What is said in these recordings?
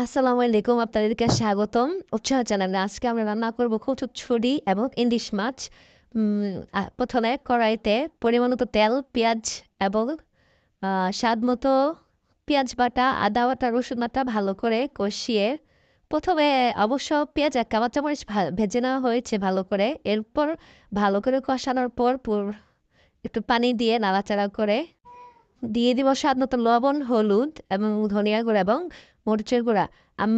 আসসালামু আলাইকুম, আপনাদেরকে স্বাগতম উৎসাহ চ্যানেলে। আজকে আমরা রান্না করব কচুরছড়ি এবং ইলিশ মাছ। প্রথমে কড়াইতে পরিমাণ মতো তেল, পেঁয়াজ এবং স্বাদ মতো পেঁয়াজ বাটা, আদা বাটা, রসুন বাটা ভালো করে কষিয়ে প্রথমে অবশ্য পেঁয়াজ এক কাঁচামরিচ ভেজে নেওয়া হয়েছে ভালো করে। এরপর ভালো করে কষানোর পর একটু পানি দিয়ে নাড়াচাড়া করে দিয়ে দিব স্বাদ মতো লবণ, হলুদ এবং ধনিয়া গুঁড়া এবং মরিচের গুঁড়া। আম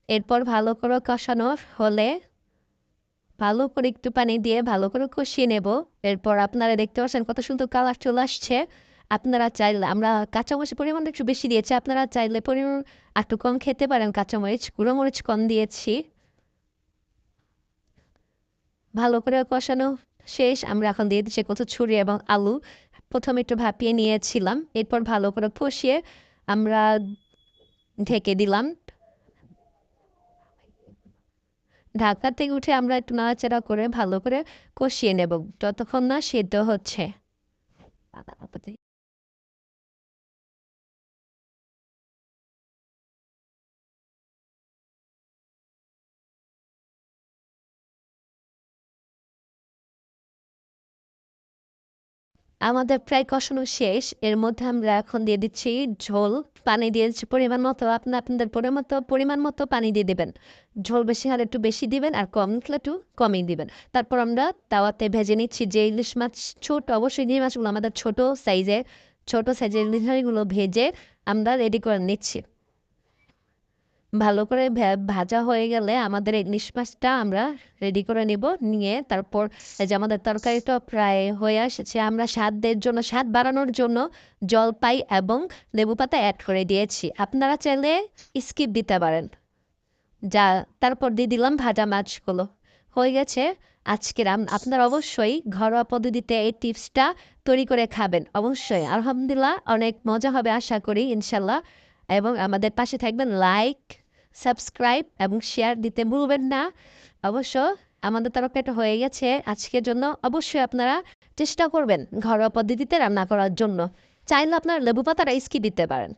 এরপর ভালো করে কষানো হলে ভালো করে একটু পানি দিয়ে ভালো করে কষিয়ে নেব। এরপর আপনারা দেখতে পাচ্ছেন কত সুন্দর কালার চলে আসছে। আপনারা চাইলে আমরা কাঁচামরিচের পরিমাণটা একটু বেশি দিয়েছি, আপনারা চাইলে পরিমাণ একটু কম খেতে পারেন। কাঁচামরিচ গুঁড়ো মরিচ কম দিয়েছি। ভালো করে কষানো শেষ। আমরা এখন দিয়ে দিচ্ছি কচুরছড়ি এবং আলু। প্রথমে একটু ভাপিয়ে নিয়েছিলাম, এরপর ভালো করে কষিয়ে আমরা ঢেকে দিলাম। ঢাকা থেকে উঠে আমরা একটু নাড়াচাড়া করে ভালো করে কষিয়ে নেব যতক্ষণ না সেদ্ধ হচ্ছে। আমাদের প্রায় কষানো শেষ। এর মধ্যে আমরা এখন দিয়ে দিচ্ছি ঝোল। পানি দিয়ে দিচ্ছি পরিমাণ মতো। আপনাদের পরিমাণ মতো পানি দিয়ে দেবেন। ঝোল বেশি হলে একটু বেশি দিবেন, আর কম থাকলে একটু কমই দিবেন। তারপর আমরা তাওয়াতে ভেজে নিচ্ছি যে ইলিশ মাছ। ছোট, অবশ্যই যে মাছগুলো আমাদের ছোট সাইজের ইলিশ মাছগুলো ভেজে আমরা রেডি করে নিচ্ছি। ভালো করে ভাজা হয়ে গেলে আমাদের ইলিশ মাছটা আমরা রেডি করে নিব। নিয়ে তারপর এই যে আমাদের তরকারিটা প্রায় হয়ে এসেছে। আমরা স্বাদ বাড়ানোর জন্য জলপাই এবং লেবু পাতা অ্যাড করে দিয়েছি। আপনারা চাইলে স্কিপ দিতে পারেন। যা তারপর দিয়ে দিলাম ভাজা মাছগুলো। হয়ে গেছে আজকের আপনারা অবশ্যই ঘরোয়া পদ্ধতিতে এই টিপসটা তৈরি করে খাবেন অবশ্যই। আলহামদুলিল্লাহ, অনেক মজা হবে আশা করি ইনশাল্লাহ। এবং আমাদের পাশে থাকবেন। লাইক, সাবস্ক্রাইব এবং শেয়ার দিতে ভুলবেন না। অবশ্য আমাদের তরফে এটা হয়ে গেছে আজকের জন্য। অবশ্যই আপনারা চেষ্টা করবেন ঘরোয়া পদ্ধতিতে রান্না করার জন্য। চাইলে আপনারা লেবু পাতাটা স্কিপ দিতে পারেন।